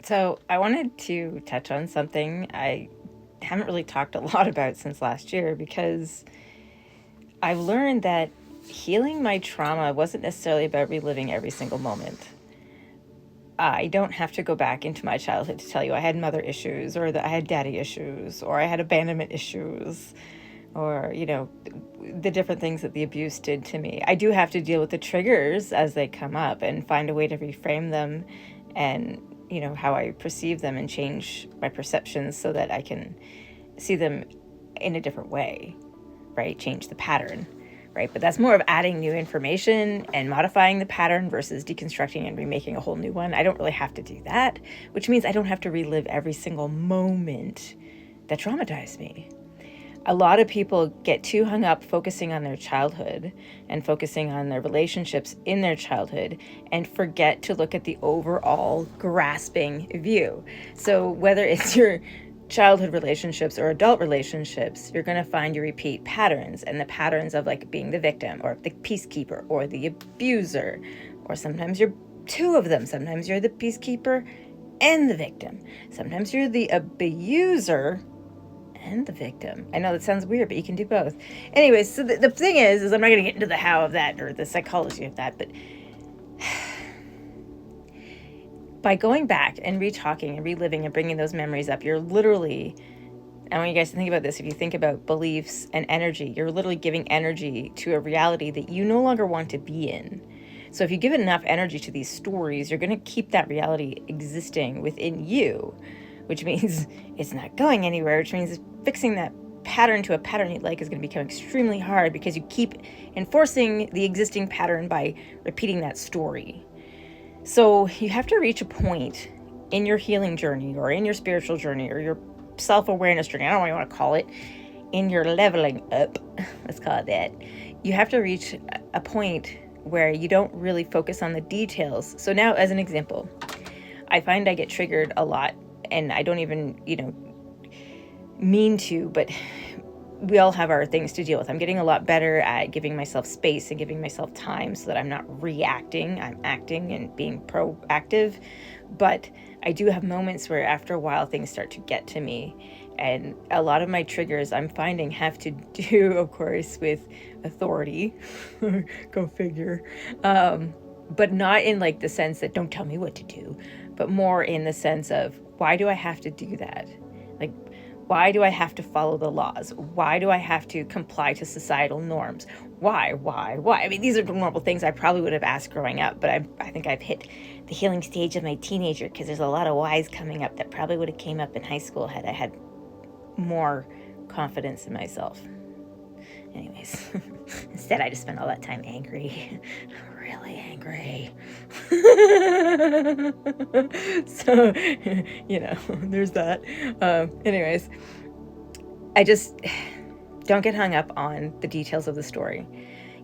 So I wanted to touch on something I haven't really talked a lot about since last year because I've learned that healing my trauma wasn't necessarily about reliving every single moment. I don't have to go back into my childhood to tell you I had mother issues or that I had daddy issues or I had abandonment issues or, the different things that the abuse did to me. I do have to deal with the triggers as they come up and find a way to reframe them and, how I perceive them and change my perceptions so that I can see them in a different way, right? Change the pattern, right? But that's more of adding new information and modifying the pattern versus deconstructing and remaking a whole new one. I don't really have to do that, which means I don't have to relive every single moment that traumatized me. A lot of people get too hung up focusing on their childhood and focusing on their relationships in their childhood and forget to look at the overall grasping view. So whether it's your childhood relationships or adult relationships, you're going to find you repeat patterns, and the patterns of like being the victim or the peacekeeper or the abuser, or sometimes you're two of them. Sometimes you're the peacekeeper and the victim. Sometimes you're the abuser and the victim. I know that sounds weird, but you can do both. Anyways, so the thing is I'm not going to get into the how of that or the psychology of that, but by going back and retalking and reliving and bringing those memories up, you're literally, I want you guys to think about this, if you think about beliefs and energy, you're literally giving energy to a reality that you no longer want to be in. So if you give enough energy to these stories, you're going to keep that reality existing within you, which means it's not going anywhere, which means fixing that pattern to a pattern you like is going to become extremely hard because you keep enforcing the existing pattern by repeating that story. So you have to reach a point in your healing journey or in your spiritual journey or your self-awareness journey, I don't know what you want to call it, in your leveling up, let's call it that. You have to reach a point where you don't really focus on the details. So now, as an example, I find I get triggered a lot and I don't even, mean to, but we all have our things to deal with. I'm getting a lot better at giving myself space and giving myself time so that I'm not reacting, I'm acting and being proactive. But I do have moments where after a while things start to get to me. And a lot of my triggers I'm finding have to do, of course, with authority. Go figure. But not in like the sense that don't tell me what to do, but more in the sense of why do I have to do that? Like, why do I have to follow the laws? Why do I have to comply to societal norms? Why? I mean, these are normal things I probably would have asked growing up, but I think I've hit the healing stage of my teenager because there's a lot of whys coming up that probably would have came up in high school had I had more confidence in myself. Anyways, instead I just spent all that time angry, really angry. So, there's that. Anyways, I just don't get hung up on the details of the story.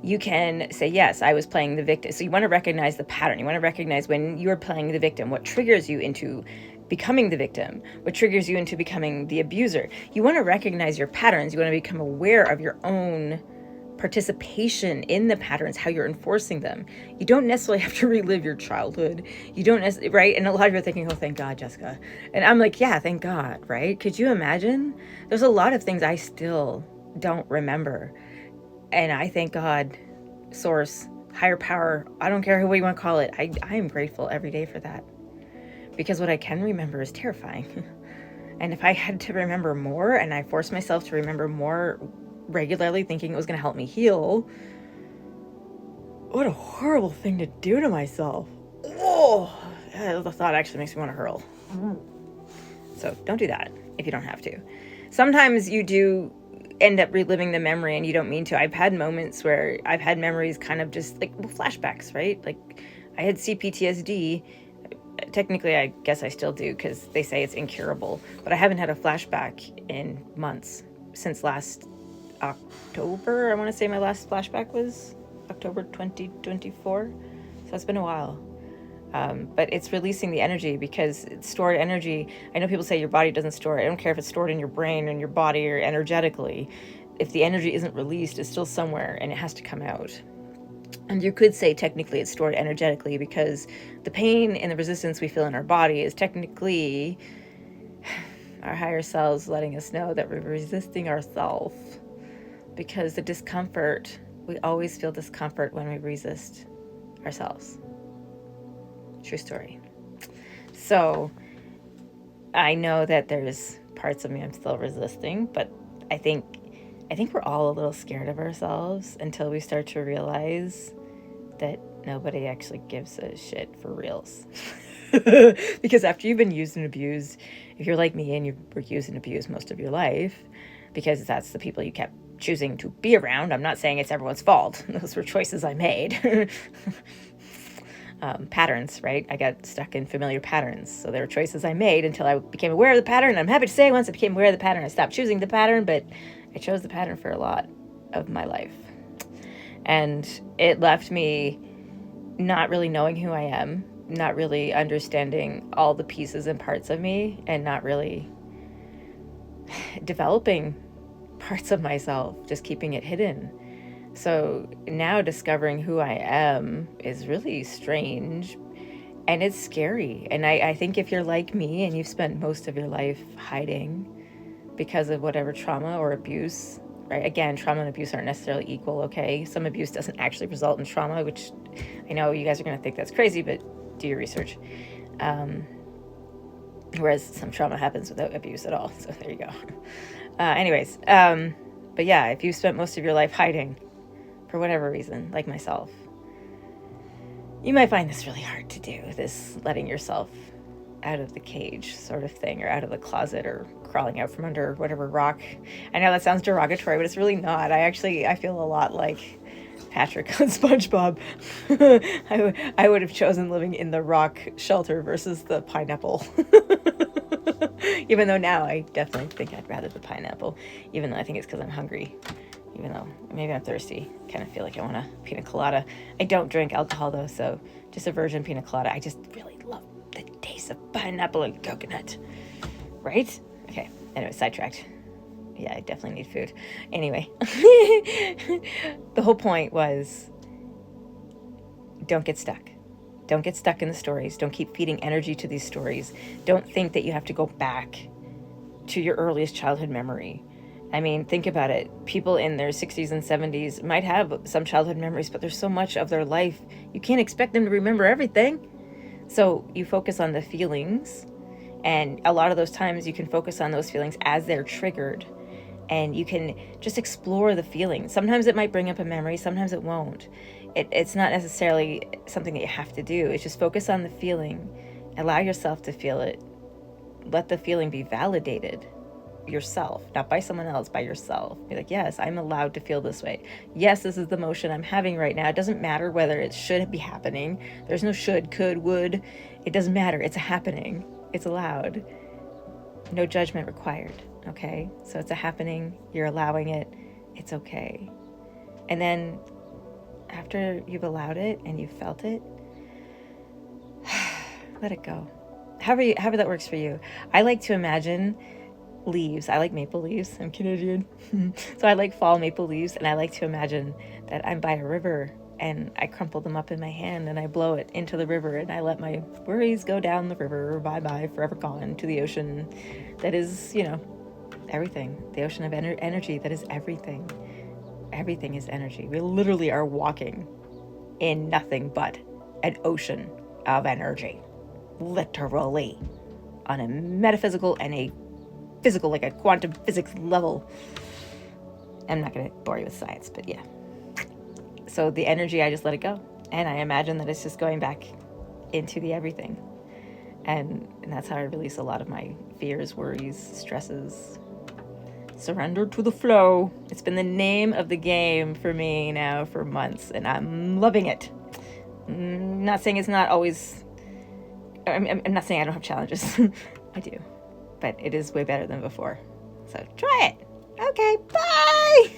You can say, yes, I was playing the victim. So you want to recognize the pattern. You want to recognize when you're playing the victim, what triggers you into becoming the victim, what triggers you into becoming the abuser. You want to recognize your patterns. You want to become aware of your own participation in the patterns, how you're enforcing them. You don't necessarily have to relive your childhood. You don't necessarily, right? And a lot of you are thinking, oh, thank God, Jessica. And I'm like, yeah, thank God, right? Could you imagine? There's a lot of things I still don't remember. And I thank God, source, higher power, I don't care what you want to call it. I am grateful every day for that. Because what I can remember is terrifying. And if I had to remember more and I forced myself to remember more regularly thinking it was going to help me heal, what a horrible thing to do to myself. Oh, the thought actually makes me want to hurl. So don't do that if you don't have to. Sometimes you do end up reliving the memory and you don't mean to. I've had moments where I've had memories kind of just like flashbacks, right? Like I had CPTSD. Technically, I guess I still do because they say it's incurable, but I haven't had a flashback in months since last October. I want to say my last flashback was October 2024. So it's been a while. But it's releasing the energy because it's stored energy. I know people say your body doesn't store it. I don't care if it's stored in your brain and your body or energetically. If the energy isn't released, it's still somewhere and it has to come out. And you could say technically it's stored energetically, because the pain and the resistance we feel in our body is technically our higher selves letting us know that we're resisting ourselves. Because the discomfort, we always feel discomfort when we resist ourselves. True story. So I know that there's parts of me I'm still resisting, but I think we're all a little scared of ourselves until we start to realize that nobody actually gives a shit for reals. Because after you've been used and abused, if you're like me and you were used and abused most of your life, because that's the people you kept choosing to be around. I'm not saying it's everyone's fault. Those were choices I made. Patterns, right? I got stuck in familiar patterns. So there were choices I made until I became aware of the pattern. I'm happy to say once I became aware of the pattern, I stopped choosing the pattern, but I chose the pattern for a lot of my life. And it left me not really knowing who I am, not really understanding all the pieces and parts of me, and not really developing parts of myself, just keeping it hidden. So now discovering who I am is really strange, and it's scary. And I think if you're like me and you've spent most of your life hiding because of whatever trauma or abuse, right? Again, trauma and abuse aren't necessarily equal, okay? Some abuse doesn't actually result in trauma, which I know you guys are going to think that's crazy, but do your research. Whereas some trauma happens without abuse at all. So there you go. But yeah, if you've spent most of your life hiding for whatever reason, like myself, you might find this really hard to do, this letting yourself out of the cage sort of thing, or out of the closet, or crawling out from under whatever rock. I know that sounds derogatory, but it's really not. I feel a lot like Patrick on SpongeBob. I would have chosen living in the rock shelter versus the pineapple. Even though now I definitely think I'd rather the pineapple, even though I think it's because I'm hungry. Even though maybe I'm thirsty, kind of feel like I want a pina colada. I don't drink alcohol though, so just a virgin pina colada. I just really love the taste of pineapple and coconut. Right? Okay, anyway, sidetracked. Yeah, I definitely need food. Anyway, the whole point was, don't get stuck. Don't get stuck in the stories. Don't keep feeding energy to these stories. Don't think that you have to go back to your earliest childhood memory. I mean, think about it. People in their 60s and 70s might have some childhood memories, but there's so much of their life. You can't expect them to remember everything. So you focus on the feelings, and a lot of those times you can focus on those feelings as they're triggered, and you can just explore the feelings. Sometimes it might bring up a memory, sometimes it won't. It's not necessarily something that you have to do. It's just focus on the feeling, allow yourself to feel it, let the feeling be validated yourself, not by someone else, by yourself. Be like, yes, I'm allowed to feel this way. Yes, this is the emotion I'm having right now. It doesn't matter whether it should be happening. There's no should, could, would. It doesn't matter. It's happening. It's allowed. No judgment required. Okay? So it's a happening. You're allowing it. It's okay. And then after you've allowed it and you've felt it, let it go. However that works for you. I like to imagine leaves. I like maple leaves. I'm Canadian. So I like fall maple leaves, and I like to imagine that I'm by a river and I crumple them up in my hand and I blow it into the river, and I let my worries go down the river, bye-bye, forever gone, to the ocean that is, everything. The ocean of energy that is everything. Everything is energy. We literally are walking in nothing but an ocean of energy. Literally. On a metaphysical and a physical, like a quantum physics level. I'm not going to bore you with science, but yeah. So the energy, I just let it go. And I imagine that it's just going back into the everything. And that's how I release a lot of my fears, worries, stresses. Surrender to the flow. It's been the name of the game for me now for months, and I'm loving it. I'm not saying it's not always... I'm not saying I don't have challenges. I do. But it is way better than before. So try it. Okay, bye!